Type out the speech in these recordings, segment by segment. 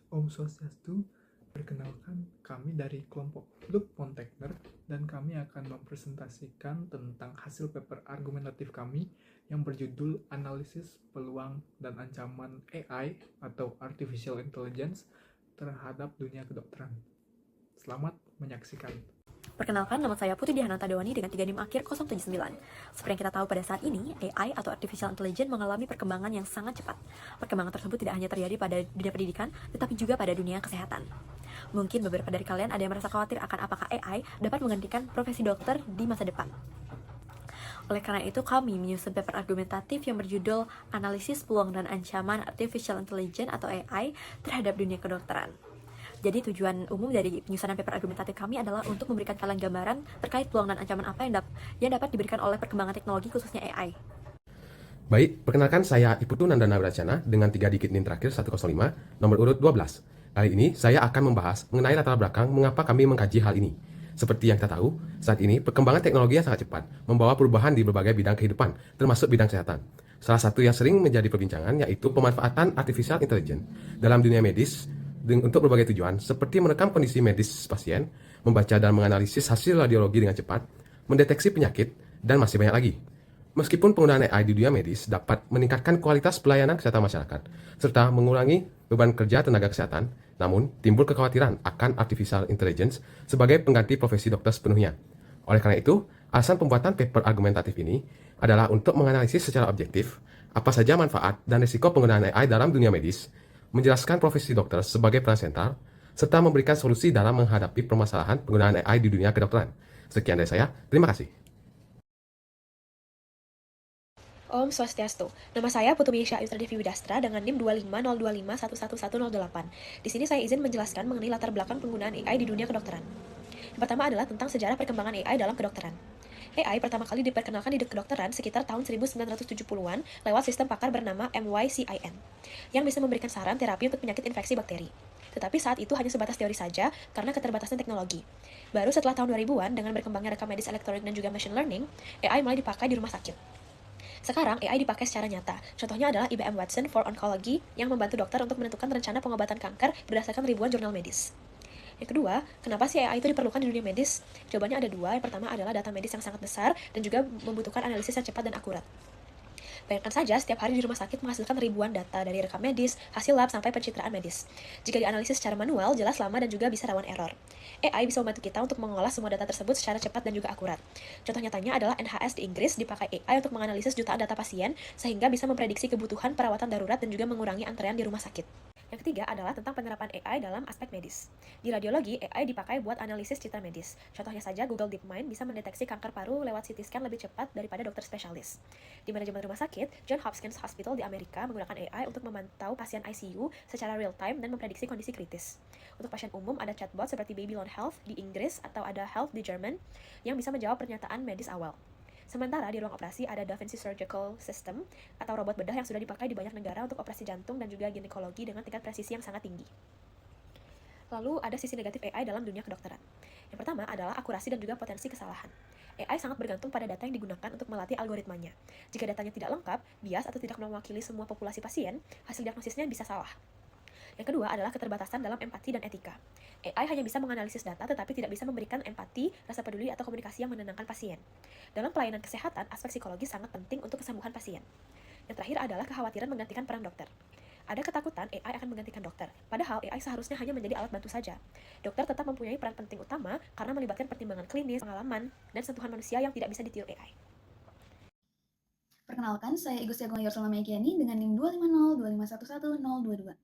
Om Swastiastu, perkenalkan kami dari kelompok Loop Container dan kami akan mempresentasikan tentang hasil paper argumentatif kami yang berjudul Analisis Peluang dan Ancaman AI atau Artificial Intelligence terhadap dunia kedokteran. Selamat menyaksikan. Perkenalkan, nama saya Putri Dihananta Dewani dengan 3 NIM akhir 079. Seperti yang kita tahu pada saat ini, AI atau Artificial Intelligence mengalami perkembangan yang sangat cepat. Perkembangan tersebut tidak hanya terjadi pada dunia pendidikan, tetapi juga pada dunia kesehatan. Mungkin beberapa dari kalian ada yang merasa khawatir akan apakah AI dapat menggantikan profesi dokter di masa depan. Oleh karena itu, kami menyusun paper argumentatif yang berjudul Analisis Peluang dan Ancaman Artificial Intelligence atau AI terhadap dunia kedokteran. Jadi tujuan umum dari penyusunan paper argumentatif kami adalah untuk memberikan kalian gambaran terkait peluang dan ancaman apa yang dapat diberikan oleh perkembangan teknologi khususnya AI. Baik, perkenalkan saya Iputu Nandana Wiracana dengan 3 digit NIM terakhir 105, nomor urut 12. Kali ini saya akan membahas mengenai latar belakang mengapa kami mengkaji hal ini. Seperti yang kita tahu, saat ini perkembangan teknologi yang sangat cepat membawa perubahan di berbagai bidang kehidupan, termasuk bidang kesehatan. Salah satu yang sering menjadi perbincangan yaitu pemanfaatan artificial intelligence dalam dunia medis untuk berbagai tujuan, seperti merekam kondisi medis pasien, membaca dan menganalisis hasil radiologi dengan cepat, mendeteksi penyakit, dan masih banyak lagi. Meskipun penggunaan AI di dunia medis dapat meningkatkan kualitas pelayanan kesehatan masyarakat, serta mengurangi beban kerja tenaga kesehatan, namun timbul kekhawatiran akan artificial intelligence sebagai pengganti profesi dokter sepenuhnya. Oleh karena itu, alasan pembuatan paper argumentatif ini adalah untuk menganalisis secara objektif apa saja manfaat dan risiko penggunaan AI dalam dunia medis, menjelaskan profesi dokter sebagai peran sentral, serta memberikan solusi dalam menghadapi permasalahan penggunaan AI di dunia kedokteran. Sekian dari saya, terima kasih. Om Swastiastu. Nama saya Putri Yesha Yusra Devi Widastra dengan NIM 25025111108. Di sini saya izin menjelaskan mengenai latar belakang penggunaan AI di dunia kedokteran. Yang pertama adalah tentang sejarah perkembangan AI dalam kedokteran. AI pertama kali diperkenalkan di kedokteran sekitar tahun 1970-an lewat sistem pakar bernama MYCIN, yang bisa memberikan saran terapi untuk penyakit infeksi bakteri. Tetapi saat itu hanya sebatas teori saja karena keterbatasan teknologi. Baru setelah tahun 2000-an, dengan berkembangnya rekam medis elektronik dan juga machine learning, AI mulai dipakai di rumah sakit. Sekarang, AI dipakai secara nyata. Contohnya adalah IBM Watson for Oncology yang membantu dokter untuk menentukan rencana pengobatan kanker berdasarkan ribuan jurnal medis. Yang kedua, kenapa sih AI itu diperlukan di dunia medis? Jawabannya ada dua. Yang pertama adalah data medis yang sangat besar dan juga membutuhkan analisis yang cepat dan akurat. Bayangkan saja, setiap hari di rumah sakit menghasilkan ribuan data dari rekam medis, hasil lab, sampai pencitraan medis. Jika dianalisis secara manual, jelas lama dan juga bisa rawan error. AI bisa membantu kita untuk mengolah semua data tersebut secara cepat dan juga akurat. Contoh nyatanya adalah NHS di Inggris dipakai AI untuk menganalisis jutaan data pasien, sehingga bisa memprediksi kebutuhan perawatan darurat dan juga mengurangi antrean di rumah sakit. Yang ketiga adalah tentang penerapan AI dalam aspek medis. Di radiologi, AI dipakai buat analisis citra medis. Contohnya saja, Google DeepMind bisa mendeteksi kanker paru lewat CT scan lebih cepat daripada dokter spesialis. Di manajemen rumah sakit, Johns Hopkins Hospital di Amerika menggunakan AI untuk memantau pasien ICU secara real-time dan memprediksi kondisi kritis. Untuk pasien umum, ada chatbot seperti Babylon Health di Inggris atau ada Health di Jerman yang bisa menjawab pernyataan medis awal. Sementara di ruang operasi ada Da Vinci Surgical System atau robot bedah yang sudah dipakai di banyak negara untuk operasi jantung dan juga ginekologi dengan tingkat presisi yang sangat tinggi. Lalu ada sisi negatif AI dalam dunia kedokteran. Yang pertama adalah akurasi dan juga potensi kesalahan. AI sangat bergantung pada data yang digunakan untuk melatih algoritmanya. Jika datanya tidak lengkap, bias atau tidak mewakili semua populasi pasien, hasil diagnosisnya bisa salah. Yang kedua adalah keterbatasan dalam empati dan etika. AI hanya bisa menganalisis data tetapi tidak bisa memberikan empati, rasa peduli, atau komunikasi yang menenangkan pasien. Dalam pelayanan kesehatan, aspek psikologi sangat penting untuk kesembuhan pasien. Yang terakhir adalah kekhawatiran menggantikan peran dokter. Ada ketakutan AI akan menggantikan dokter, padahal AI seharusnya hanya menjadi alat bantu saja. Dokter tetap mempunyai peran penting utama karena melibatkan pertimbangan klinis, pengalaman, dan sentuhan manusia yang tidak bisa ditiru AI. Perkenalkan, saya Igus Yagung Yorsula Megiani dengan NIM 25025111022.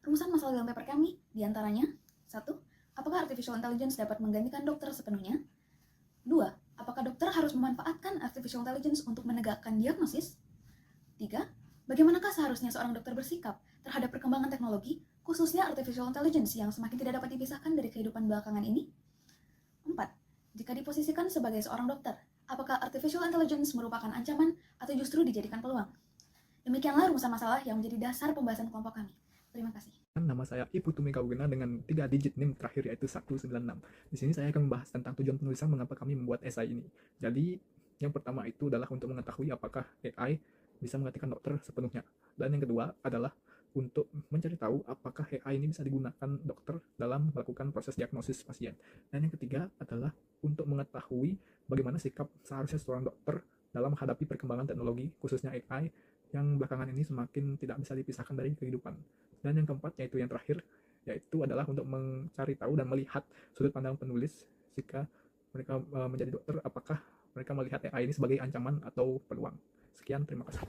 Rumusan masalah dalam paper kami diantaranya 1. Apakah artificial intelligence dapat menggantikan dokter sepenuhnya? 2. Apakah dokter harus memanfaatkan artificial intelligence untuk menegakkan diagnosis? 3. Bagaimanakah seharusnya seorang dokter bersikap terhadap perkembangan teknologi, khususnya artificial intelligence yang semakin tidak dapat dipisahkan dari kehidupan belakangan ini? 4. Jika diposisikan sebagai seorang dokter, apakah artificial intelligence merupakan ancaman atau justru dijadikan peluang? Demikianlah rumusan masalah yang menjadi dasar pembahasan kelompok kami. Terima kasih. Nama saya Iputu Megawena dengan 3 digit NIM terakhir yaitu 196. Di sini saya akan membahas tentang tujuan penulisan mengapa kami membuat esai ini. Jadi, yang pertama itu adalah untuk mengetahui apakah AI bisa menggantikan dokter sepenuhnya. Dan yang kedua adalah untuk mencari tahu apakah AI ini bisa digunakan dokter dalam melakukan proses diagnosis pasien. Dan yang ketiga adalah untuk mengetahui bagaimana sikap seharusnya seorang dokter dalam menghadapi perkembangan teknologi, khususnya AI, yang belakangan ini semakin tidak bisa dipisahkan dari kehidupan. Dan yang keempat, yaitu yang terakhir, yaitu adalah untuk mencari tahu dan melihat sudut pandang penulis jika mereka menjadi dokter, apakah mereka melihat AI ini sebagai ancaman atau peluang. Sekian, terima kasih.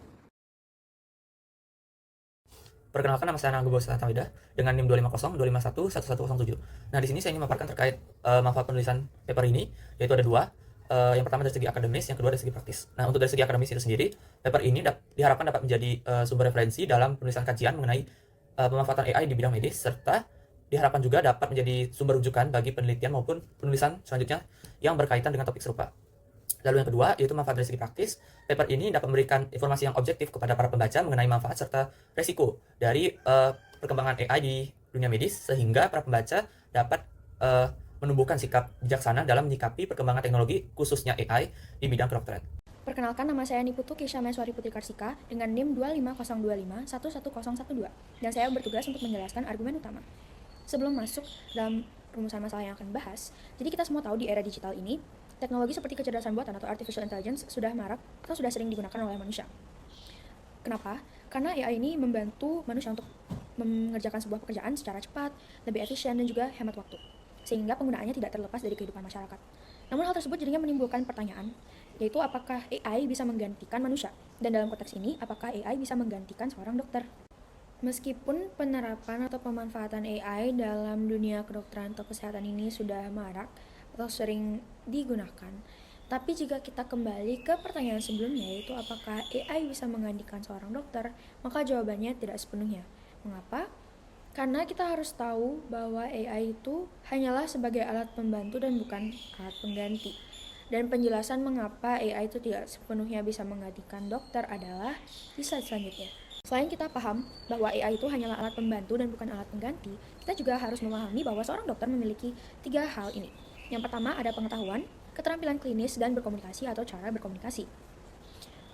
Perkenalkan, nama saya Nanggu Bawasata Tamida dengan NIM 25025111107. Nah, di sini saya ingin memaparkan terkait manfaat penulisan paper ini, yaitu ada dua. Yang pertama dari segi akademis, yang kedua dari segi praktis. Nah, untuk dari segi akademis itu sendiri, paper ini diharapkan dapat menjadi sumber referensi dalam penulisan kajian mengenai pemanfaatan AI di bidang medis, serta diharapkan juga dapat menjadi sumber rujukan bagi penelitian maupun penulisan selanjutnya yang berkaitan dengan topik serupa. Lalu yang kedua, yaitu manfaat dari segi praktis. Paper ini dapat memberikan informasi yang objektif kepada para pembaca mengenai manfaat serta resiko dari perkembangan AI di dunia medis, sehingga para pembaca dapat menumbuhkan sikap bijaksana dalam menyikapi perkembangan teknologi, khususnya AI di bidang kedokteran. Perkenalkan, nama saya Niputu Kisha Meswari Putri Karsika dengan NIM 25025111012, dan saya bertugas untuk menjelaskan argumen utama. Sebelum masuk dalam rumusan masalah yang akan dibahas, jadi kita semua tahu di era digital ini, teknologi seperti kecerdasan buatan atau artificial intelligence sudah marak atau sudah sering digunakan oleh manusia. Kenapa? Karena AI ini membantu manusia untuk mengerjakan sebuah pekerjaan secara cepat, lebih efisien, dan juga hemat waktu, sehingga penggunaannya tidak terlepas dari kehidupan masyarakat. Namun hal tersebut jadinya menimbulkan pertanyaan, yaitu apakah AI bisa menggantikan manusia? Dan dalam konteks ini, apakah AI bisa menggantikan seorang dokter? Meskipun penerapan atau pemanfaatan AI dalam dunia kedokteran atau kesehatan ini sudah marak atau sering digunakan, tapi jika kita kembali ke pertanyaan sebelumnya, yaitu apakah AI bisa menggantikan seorang dokter, maka jawabannya tidak sepenuhnya. Mengapa? Karena kita harus tahu bahwa AI itu hanyalah sebagai alat pembantu dan bukan alat pengganti. Dan penjelasan mengapa AI itu tidak sepenuhnya bisa menggantikan dokter adalah di slide selanjutnya. Selain kita paham bahwa AI itu hanyalah alat pembantu dan bukan alat pengganti, kita juga harus memahami bahwa seorang dokter memiliki 3 hal ini. Yang pertama ada pengetahuan, keterampilan klinis, dan berkomunikasi atau cara berkomunikasi.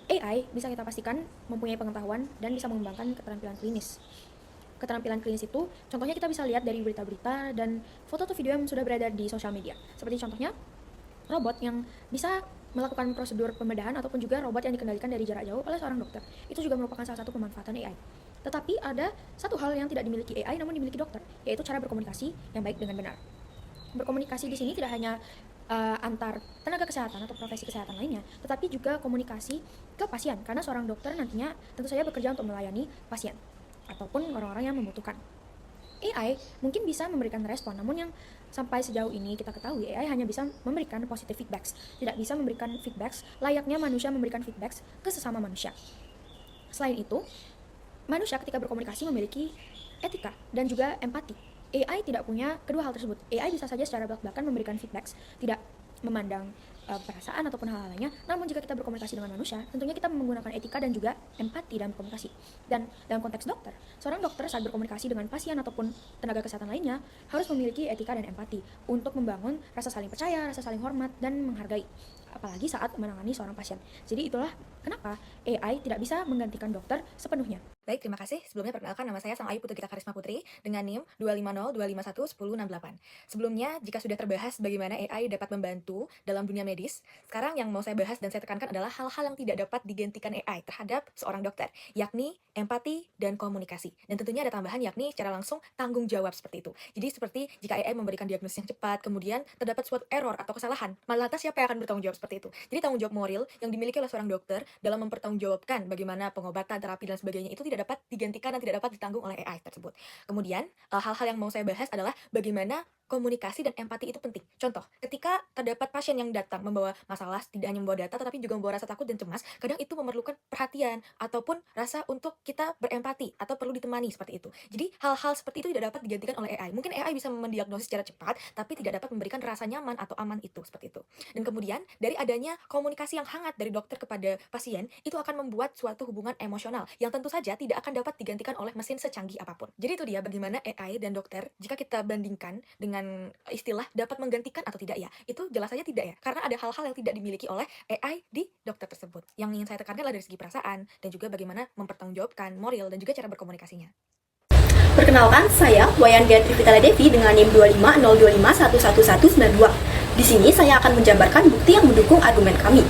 AI bisa kita pastikan mempunyai pengetahuan dan bisa mengembangkan keterampilan klinis. Keterampilan klinis itu contohnya kita bisa lihat dari berita-berita dan foto atau video yang sudah beredar di sosial media. Seperti contohnya robot yang bisa melakukan prosedur pembedahan ataupun juga robot yang dikendalikan dari jarak jauh oleh seorang dokter. Itu juga merupakan salah satu pemanfaatan AI. Tetapi ada satu hal yang tidak dimiliki AI namun dimiliki dokter, yaitu cara berkomunikasi yang baik dengan benar. Berkomunikasi di sini tidak hanya antar tenaga kesehatan atau profesi kesehatan lainnya, tetapi juga komunikasi ke pasien, karena seorang dokter nantinya tentu saja bekerja untuk melayani pasien ataupun orang-orang yang membutuhkan. AI mungkin bisa memberikan respon, namun yang sampai sejauh ini kita ketahui AI hanya bisa memberikan positive feedbacks, tidak bisa memberikan feedbacks layaknya manusia memberikan feedbacks ke sesama manusia. Selain itu, manusia ketika berkomunikasi memiliki etika dan juga empati. AI tidak punya kedua hal tersebut. AI bisa saja secara belak-belakan memberikan feedbacks, tidak memandang perasaan ataupun hal lainnya. Namun jika kita berkomunikasi dengan manusia, tentunya kita menggunakan etika dan juga empati dalam komunikasi. Dan dalam konteks dokter, seorang dokter saat berkomunikasi dengan pasien ataupun tenaga kesehatan lainnya harus memiliki etika dan empati untuk membangun rasa saling percaya, rasa saling hormat, dan menghargai, apalagi saat menangani seorang pasien. Jadi itulah kenapa AI tidak bisa menggantikan dokter sepenuhnya. Baik, terima kasih. Sebelumnya perkenalkan, nama saya Sang Ayu Putri Gita Karisma Putri dengan NIM 25025111068. Sebelumnya, jika sudah terbahas bagaimana AI dapat membantu dalam dunia medis, sekarang yang mau saya bahas dan saya tekankan adalah hal-hal yang tidak dapat digantikan AI terhadap seorang dokter, yakni empati dan komunikasi. Dan tentunya ada tambahan, yakni secara langsung tanggung jawab seperti itu. Jadi seperti jika AI memberikan diagnosis yang cepat, kemudian terdapat suatu error atau kesalahan, malah lantas siapa yang akan bertanggung jawab seperti itu? Jadi tanggung jawab moral yang dimiliki oleh seorang dokter dalam mempertanggungjawabkan bagaimana pengobatan, terapi, dan sebagainya itu tidak dapat digantikan dan tidak dapat ditanggung oleh AI tersebut. Kemudian, hal-hal yang mau saya bahas adalah bagaimana komunikasi dan empati itu penting. Contoh, ketika terdapat pasien yang datang membawa masalah, tidak hanya membawa data, tetapi juga membawa rasa takut dan cemas, kadang itu memerlukan perhatian, ataupun rasa untuk kita berempati, atau perlu ditemani seperti itu. Jadi, hal-hal seperti itu tidak dapat digantikan oleh AI. Mungkin AI bisa mendiagnosis secara cepat, tapi tidak dapat memberikan rasa nyaman atau aman itu, seperti itu. Dan kemudian, dari adanya komunikasi yang hangat dari dokter kepada pasien, itu akan membuat suatu hubungan emosional, yang tentu saja tidak akan dapat digantikan oleh mesin secanggih apapun. Jadi itu dia bagaimana AI dan dokter, jika kita bandingkan dengan istilah dapat menggantikan atau tidak ya, itu jelas saja tidak ya, karena ada hal-hal yang tidak dimiliki oleh AI di dokter tersebut. Yang ingin saya tekankan adalah dari segi perasaan dan juga bagaimana mempertanggungjawabkan moral dan juga cara berkomunikasinya. Perkenalkan, saya Wayan Gayatri Vitala Devi dengan NIM 25025111192. Di sini saya akan menjabarkan bukti yang mendukung argumen kami.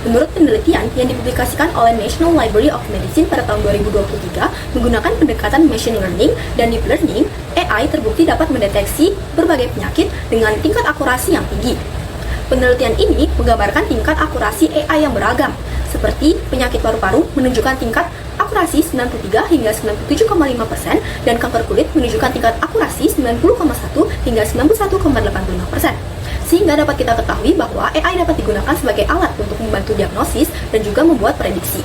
Menurut penelitian yang dipublikasikan oleh National Library of Medicine pada tahun 2023 menggunakan pendekatan machine learning dan deep learning, AI terbukti dapat mendeteksi berbagai penyakit dengan tingkat akurasi yang tinggi. Penelitian ini menggambarkan tingkat akurasi AI yang beragam, seperti penyakit paru-paru menunjukkan tingkat akurasi 93 hingga 97,5% dan kanker kulit menunjukkan tingkat akurasi 90,1 hingga 91,85%. Sehingga dapat kita ketahui bahwa AI dapat digunakan sebagai alat untuk membantu diagnosis dan juga membuat prediksi.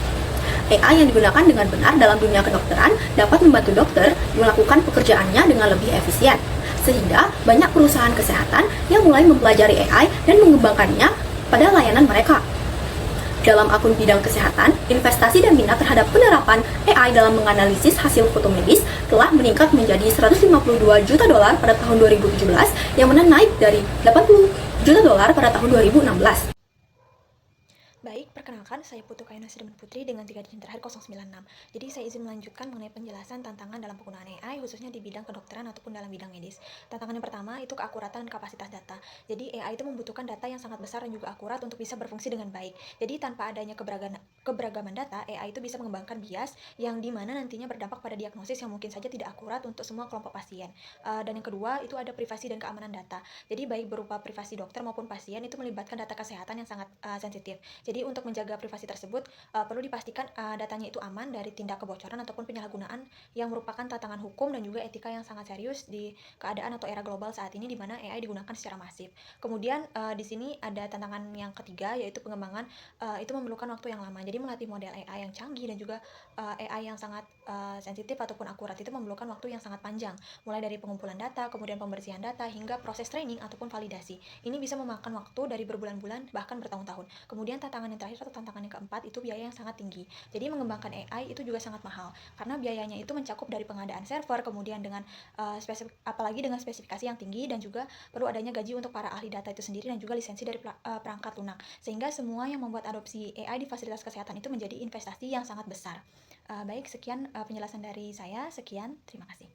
AI yang digunakan dengan benar dalam dunia kedokteran dapat membantu dokter melakukan pekerjaannya dengan lebih efisien. Sehingga banyak perusahaan kesehatan yang mulai mempelajari AI dan mengembangkannya pada layanan mereka. Dalam akun bidang kesehatan, investasi dan minat terhadap penerapan AI dalam menganalisis hasil foto medis telah meningkat menjadi 152 juta dolar pada tahun 2017, yang mana naik dari 80 juta dolar pada tahun 2016. Baik, perkenalkan saya Putu Kayana Sriman Putri dengan 3 digit terakhir 096. Jadi saya izin melanjutkan mengenai penjelasan tantangan dalam penggunaan AI khususnya di bidang kedokteran ataupun dalam bidang medis. Tantangan yang pertama itu keakuratan dan kapasitas data. Jadi AI itu membutuhkan data yang sangat besar dan juga akurat untuk bisa berfungsi dengan baik. Jadi tanpa adanya keberagaman data, AI itu bisa mengembangkan bias yang dimana nantinya berdampak pada diagnosis yang mungkin saja tidak akurat untuk semua kelompok pasien. Dan yang kedua itu ada privasi dan keamanan data. Jadi baik berupa privasi dokter maupun pasien itu melibatkan data kesehatan yang sangat sensitif. Jadi untuk menjaga privasi tersebut perlu dipastikan datanya itu aman dari tindak kebocoran ataupun penyalahgunaan yang merupakan tantangan hukum dan juga etika yang sangat serius di keadaan atau era global saat ini di mana AI digunakan secara masif. Kemudian di sini ada tantangan yang ketiga yaitu pengembangan itu memerlukan waktu yang lama. Jadi melatih model AI yang canggih dan juga AI yang sangat sensitif ataupun akurat itu memerlukan waktu yang sangat panjang, mulai dari pengumpulan data, kemudian pembersihan data hingga proses training ataupun validasi. Ini bisa memakan waktu dari berbulan-bulan bahkan bertahun-tahun. Kemudian tantangan yang terakhir atau tantangan yang keempat itu biaya yang sangat tinggi. Jadi mengembangkan AI itu juga sangat mahal karena biayanya itu mencakup dari pengadaan server, kemudian dengan apalagi dengan spesifikasi yang tinggi dan juga perlu adanya gaji untuk para ahli data itu sendiri dan juga lisensi dari perangkat lunak. Sehingga semua yang membuat adopsi AI di fasilitas kesehatan itu menjadi investasi yang sangat besar. Baik, sekian penjelasan dari saya. Sekian, terima kasih.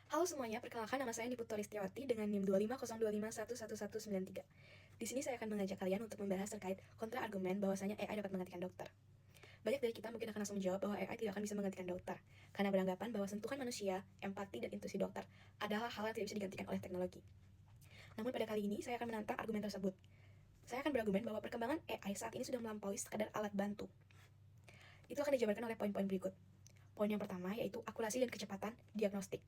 Halo semuanya, perkenalkan nama saya Niputo Listiawati dengan NIM 25025111193. Di sini saya akan mengajak kalian untuk membahas terkait kontra argumen bahwasanya AI dapat menggantikan dokter. Banyak dari kita mungkin akan langsung menjawab bahwa AI tidak akan bisa menggantikan dokter, karena beranggapan bahwa sentuhan manusia, empati, dan intuisi dokter adalah hal yang tidak bisa digantikan oleh teknologi. Namun pada kali ini saya akan menantang argumen tersebut. Saya akan berargumen bahwa perkembangan AI saat ini sudah melampaui sekadar alat bantu. Itu akan dijabarkan oleh poin-poin berikut. Poin yang pertama yaitu akurasi dan kecepatan diagnostik.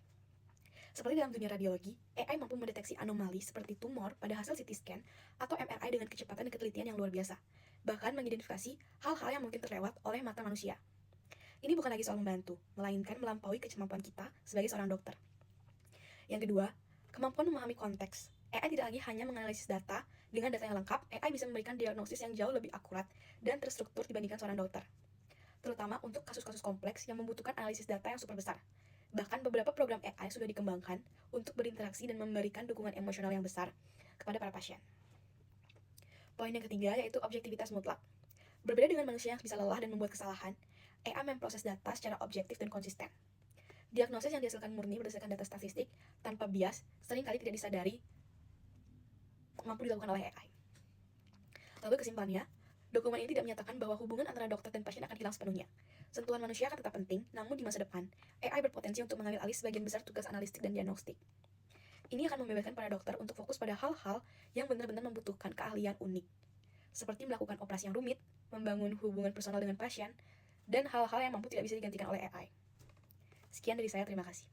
Seperti dalam dunia radiologi, AI mampu mendeteksi anomali seperti tumor pada hasil CT scan atau MRI dengan kecepatan dan ketelitian yang luar biasa, bahkan mengidentifikasi hal-hal yang mungkin terlewat oleh mata manusia. Ini bukan lagi soal membantu, melainkan melampaui kemampuan kita sebagai seorang dokter. Yang kedua, kemampuan memahami konteks. AI tidak lagi hanya menganalisis data, dengan data yang lengkap, AI bisa memberikan diagnosis yang jauh lebih akurat dan terstruktur dibandingkan seorang dokter. Terutama untuk kasus-kasus kompleks yang membutuhkan analisis data yang super besar. Bahkan beberapa program AI sudah dikembangkan untuk berinteraksi dan memberikan dukungan emosional yang besar kepada para pasien. Poin yang ketiga yaitu objektivitas mutlak. Berbeda dengan manusia yang bisa lelah dan membuat kesalahan, AI memproses data secara objektif dan konsisten. Diagnosis yang dihasilkan murni berdasarkan data statistik tanpa bias seringkali tidak disadari mampu dilakukan oleh AI. Lalu kesimpulannya, dokumen ini tidak menyatakan bahwa hubungan antara dokter dan pasien akan hilang sepenuhnya. Sentuhan manusia akan tetap penting, namun di masa depan, AI berpotensi untuk mengambil alih sebagian besar tugas analistik dan diagnostik. Ini akan membebaskan para dokter untuk fokus pada hal-hal yang benar-benar membutuhkan keahlian unik, seperti melakukan operasi yang rumit, membangun hubungan personal dengan pasien, dan hal-hal yang mampu tidak bisa digantikan oleh AI. Sekian dari saya, terima kasih.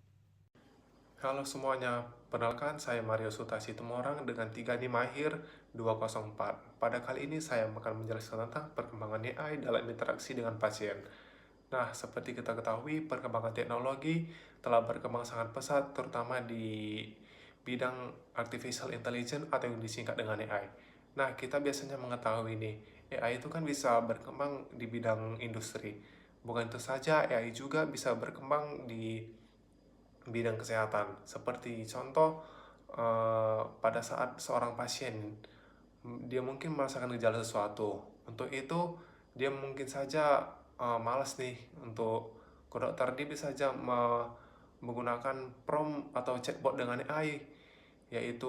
Halo semuanya, perkenalkan saya Mario Sutasi Tumorang dengan 3 NIM akhir 204. Pada kali ini saya akan menjelaskan tentang perkembangan AI dalam interaksi dengan pasien. Nah, seperti kita ketahui, perkembangan teknologi telah berkembang sangat pesat, terutama di bidang artificial intelligence atau yang disingkat dengan AI. Nah, kita biasanya mengetahui nih, AI itu kan bisa berkembang di bidang industri. Bukan itu saja, AI juga bisa berkembang di bidang kesehatan. Seperti contoh, pada saat seorang pasien, dia mungkin merasakan gejala sesuatu. Untuk itu, dia mungkin saja malas nih untuk Kedokter ini bisa saja menggunakan prompt atau chatbot dengan AI, yaitu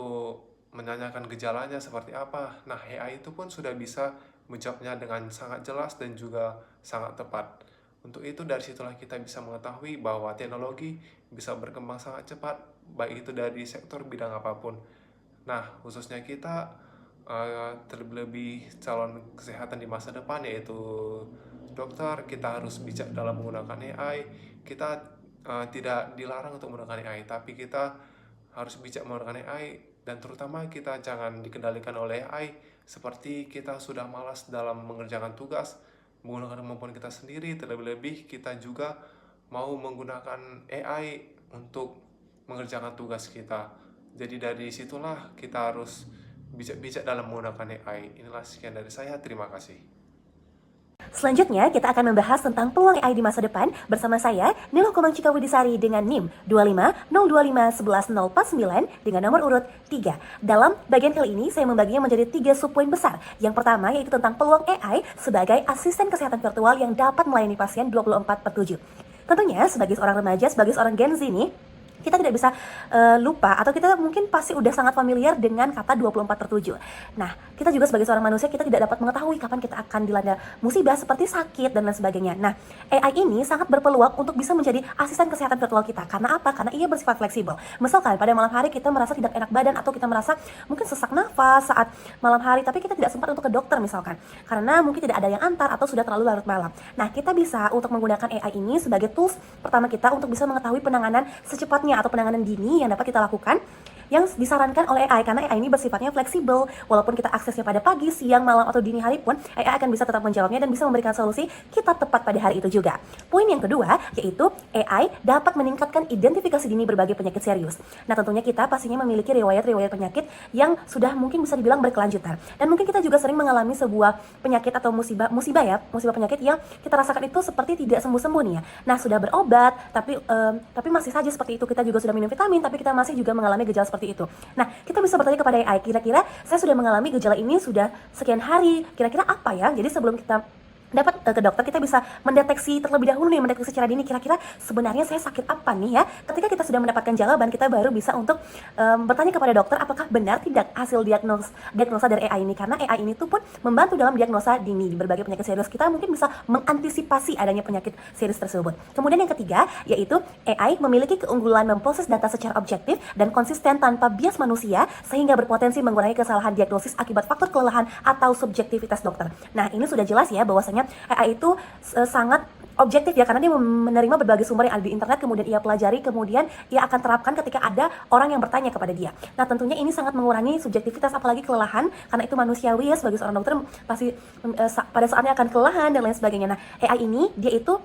menanyakan gejalanya seperti apa. Nah, AI itu pun sudah bisa menjawabnya dengan sangat jelas dan juga sangat tepat. Untuk itu, dari situlah kita bisa mengetahui bahwa teknologi bisa berkembang sangat cepat, baik itu dari sektor bidang apapun. Nah, khususnya kita, terlebih calon kesehatan di masa depan, yaitu dokter, kita harus bijak dalam menggunakan AI. Kita tidak dilarang untuk menggunakan AI, tapi kita harus bijak menggunakan AI, dan terutama kita jangan dikendalikan oleh AI, seperti kita sudah malas dalam mengerjakan tugas, menggunakan kemampuan kita sendiri. Terlebih-lebih kita juga mau menggunakan AI untuk mengerjakan tugas kita. Jadi dari situlah kita harus bijak-bijak dalam menggunakan AI. Inilah sekian dari saya, terima kasih. Selanjutnya, kita akan membahas tentang peluang AI di masa depan bersama saya, Nilo Komang Cikawidisari dengan NIM 250251149 dengan nomor urut 3. Dalam bagian kali ini, saya membaginya menjadi 3 subpoin besar. Yang pertama yaitu tentang peluang AI sebagai asisten kesehatan virtual yang dapat melayani pasien 24/7. Tentunya, sebagai seorang remaja, sebagai seorang Gen Z nih, kita tidak bisa lupa, atau kita mungkin pasti udah sangat familiar dengan kata 24/7. Nah, kita juga sebagai seorang manusia, kita tidak dapat mengetahui kapan kita akan dilanda musibah seperti sakit dan lain sebagainya. Nah, AI ini sangat berpeluang untuk bisa menjadi asisten kesehatan virtual kita. Karena apa? Karena ia bersifat fleksibel. Misalkan pada malam hari kita merasa tidak enak badan, atau kita merasa mungkin sesak nafas saat malam hari, tapi kita tidak sempat untuk ke dokter misalkan, karena mungkin tidak ada yang antar atau sudah terlalu larut malam. Nah, kita bisa untuk menggunakan AI ini sebagai tools pertama kita untuk bisa mengetahui penanganan secepatnya atau penanganan dini yang dapat kita lakukan yang disarankan oleh AI, karena AI ini bersifatnya fleksibel. Walaupun kita aksesnya pada pagi, siang, malam, atau dini hari pun, AI akan bisa tetap menjawabnya dan bisa memberikan solusi kita tepat pada hari itu juga. Poin yang kedua, yaitu AI dapat meningkatkan identifikasi dini berbagai penyakit serius. Nah, tentunya kita pastinya memiliki riwayat-riwayat penyakit yang sudah mungkin bisa dibilang berkelanjutan. Dan mungkin kita juga sering mengalami sebuah penyakit atau musibah penyakit yang kita rasakan itu seperti tidak sembuh-sembuh nih ya. Nah, sudah berobat, tapi masih saja seperti itu. Kita juga sudah minum vitamin, tapi kita masih juga mengalami gejala seperti itu. Nah, kita bisa bertanya kepada AI, kira-kira saya sudah mengalami gejala ini sudah sekian hari, kira-kira apa ya? Jadi sebelum kita dapat ke dokter, kita bisa mendeteksi terlebih dahulu nih, mendeteksi secara dini kira-kira sebenarnya saya sakit apa nih ya. Ketika kita sudah mendapatkan jawaban, kita baru bisa untuk bertanya kepada dokter apakah benar tidak hasil diagnosa dari AI ini, karena AI ini tuh pun membantu dalam diagnosa dini di berbagai penyakit serius. Kita mungkin bisa mengantisipasi adanya penyakit serius tersebut. Kemudian yang ketiga, yaitu AI memiliki keunggulan memproses data secara objektif dan konsisten tanpa bias manusia, sehingga berpotensi mengurangi kesalahan diagnosis akibat faktor kelelahan atau subjektivitas dokter. Nah, ini sudah jelas ya bahwasanya AI itu sangat objektif ya, karena dia menerima berbagai sumber yang ada di internet, kemudian ia pelajari, kemudian ia akan terapkan ketika ada orang yang bertanya kepada dia. Nah, tentunya ini sangat mengurangi subjektivitas, apalagi kelelahan, karena itu manusiawi ya, sebagai seorang dokter pasti pada saatnya akan kelelahan dan lain sebagainya. Nah, AI ini dia itu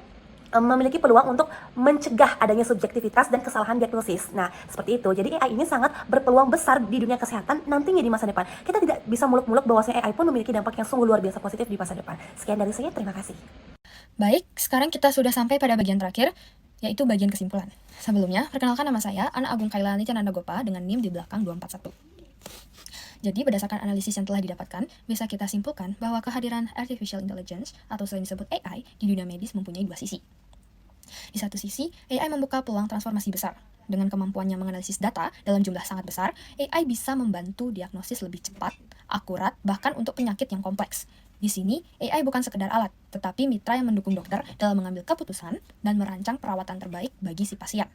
memiliki peluang untuk mencegah adanya subjektivitas dan kesalahan diagnosis. Nah, seperti itu. Jadi AI ini sangat berpeluang besar di dunia kesehatan nantinya di masa depan. Kita tidak bisa muluk-muluk bahwasanya AI pun memiliki dampak yang sungguh luar biasa positif di masa depan. Sekian dari saya, terima kasih. Baik, sekarang kita sudah sampai pada bagian terakhir, yaitu bagian kesimpulan. Sebelumnya, perkenalkan nama saya, Ana Agung Kailani Cananda Gopa dengan NIM di belakang 241. Jadi, berdasarkan analisis yang telah didapatkan, bisa kita simpulkan bahwa kehadiran Artificial Intelligence, atau sering disebut AI, di dunia medis mempunyai dua sisi. Di satu sisi, AI membuka peluang transformasi besar. Dengan kemampuannya menganalisis data dalam jumlah sangat besar, AI bisa membantu diagnosis lebih cepat, akurat, bahkan untuk penyakit yang kompleks. Di sini, AI bukan sekedar alat, tetapi mitra yang mendukung dokter dalam mengambil keputusan dan merancang perawatan terbaik bagi si pasien.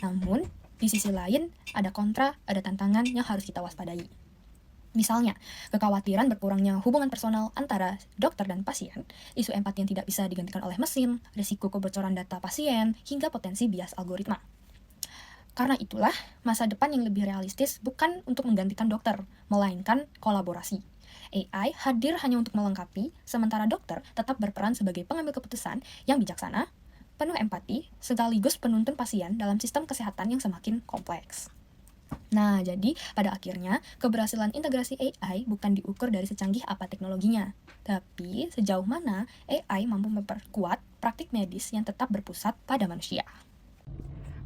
Namun, di sisi lain, ada kontra, ada tantangan yang harus kita waspadai. Misalnya, kekhawatiran berkurangnya hubungan personal antara dokter dan pasien, isu empati yang tidak bisa digantikan oleh mesin, risiko kebocoran data pasien, hingga potensi bias algoritma. Karena itulah, masa depan yang lebih realistis bukan untuk menggantikan dokter, melainkan kolaborasi. AI hadir hanya untuk melengkapi, sementara dokter tetap berperan sebagai pengambil keputusan yang bijaksana, penuh empati, sekaligus penuntun pasien dalam sistem kesehatan yang semakin kompleks. Nah, jadi pada akhirnya keberhasilan integrasi AI bukan diukur dari secanggih apa teknologinya, tapi sejauh mana AI mampu memperkuat praktik medis yang tetap berpusat pada manusia.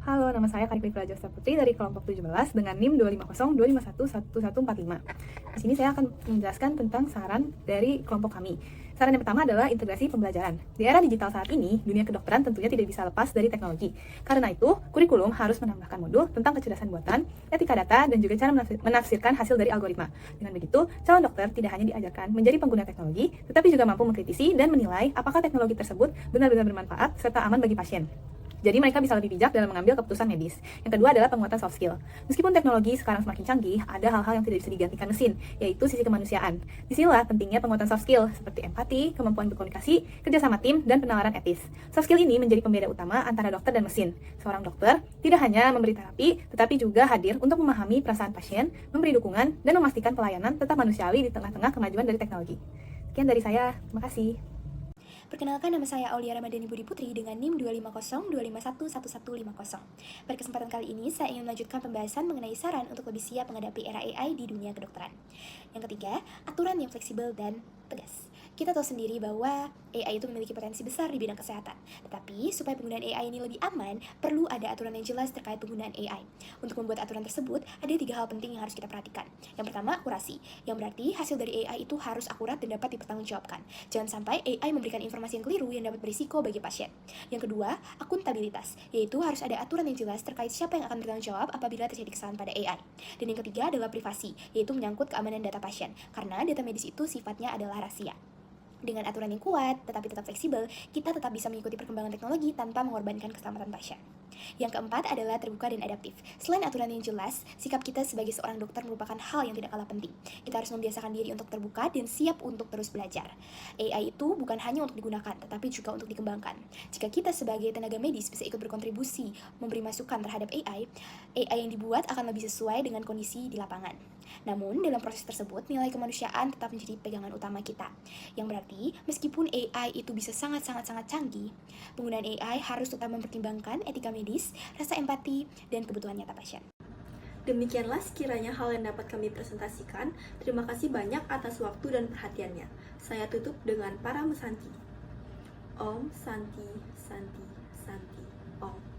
Halo, nama saya Karipin Prajosa Putri dari kelompok 17 dengan NIM 25025111145. Di sini saya akan menjelaskan tentang saran dari kelompok kami. Saran yang pertama adalah integrasi pembelajaran. Di era digital saat ini, dunia kedokteran tentunya tidak bisa lepas dari teknologi. Karena itu, kurikulum harus menambahkan modul tentang kecerdasan buatan, etika data, dan juga cara menafsirkan hasil dari algoritma. Dengan begitu, calon dokter tidak hanya diajarkan menjadi pengguna teknologi, tetapi juga mampu mengkritisi dan menilai apakah teknologi tersebut benar-benar bermanfaat serta aman bagi pasien. Jadi mereka bisa lebih bijak dalam mengambil keputusan medis. Yang kedua adalah penguatan soft skill. Meskipun teknologi sekarang semakin canggih, ada hal-hal yang tidak bisa digantikan mesin, yaitu sisi kemanusiaan. Disinilah pentingnya penguatan soft skill, seperti empati, kemampuan berkomunikasi, kerjasama tim, dan penalaran etis. Soft skill ini menjadi pembeda utama antara dokter dan mesin. Seorang dokter tidak hanya memberi terapi, tetapi juga hadir untuk memahami perasaan pasien, memberi dukungan, dan memastikan pelayanan tetap manusiawi di tengah-tengah kemajuan dari teknologi. Sekian dari saya, terima kasih. Perkenalkan, nama saya Aulia Ramadhani Budi Putri dengan NIM 250-251-1150. Pada kesempatan kali ini, saya ingin melanjutkan pembahasan mengenai saran untuk lebih siap menghadapi era AI di dunia kedokteran. Yang ketiga, aturan yang fleksibel dan tegas. Kita tahu sendiri bahwa AI itu memiliki potensi besar di bidang kesehatan. Tetapi, supaya penggunaan AI ini lebih aman, perlu ada aturan yang jelas terkait penggunaan AI. Untuk membuat aturan tersebut, ada 3 hal penting yang harus kita perhatikan. Yang pertama, akurasi. Yang berarti, hasil dari AI itu harus akurat dan dapat dipertanggungjawabkan. Jangan sampai AI memberikan informasi yang keliru yang dapat berisiko bagi pasien. Yang kedua, akuntabilitas, yaitu harus ada aturan yang jelas terkait siapa yang akan bertanggung jawab apabila terjadi kesalahan pada AI. Dan yang ketiga adalah privasi, yaitu menyangkut keamanan data pasien, karena data medis itu sifatnya adalah rahasia. Dengan aturan yang kuat, tetapi tetap fleksibel, kita tetap bisa mengikuti perkembangan teknologi tanpa mengorbankan keselamatan pasien. Yang keempat adalah terbuka dan adaptif. Selain aturan yang jelas, sikap kita sebagai seorang dokter merupakan hal yang tidak kalah penting. Kita harus membiasakan diri untuk terbuka dan siap untuk terus belajar. AI itu bukan hanya untuk digunakan, tetapi juga untuk dikembangkan. Jika kita sebagai tenaga medis bisa ikut berkontribusi, memberi masukan terhadap AI yang dibuat akan lebih sesuai dengan kondisi di lapangan. Namun, dalam proses tersebut, nilai kemanusiaan tetap menjadi pegangan utama kita. Yang berarti, meskipun AI itu bisa sangat-sangat canggih, penggunaan AI harus tetap mempertimbangkan etika medis, rasa empati, dan kebutuhan nyata pasien. Demikianlah sekiranya hal yang dapat kami presentasikan. Terima kasih banyak atas waktu dan perhatiannya. Saya tutup dengan para mesanti. Om Santi Santi Santi Om.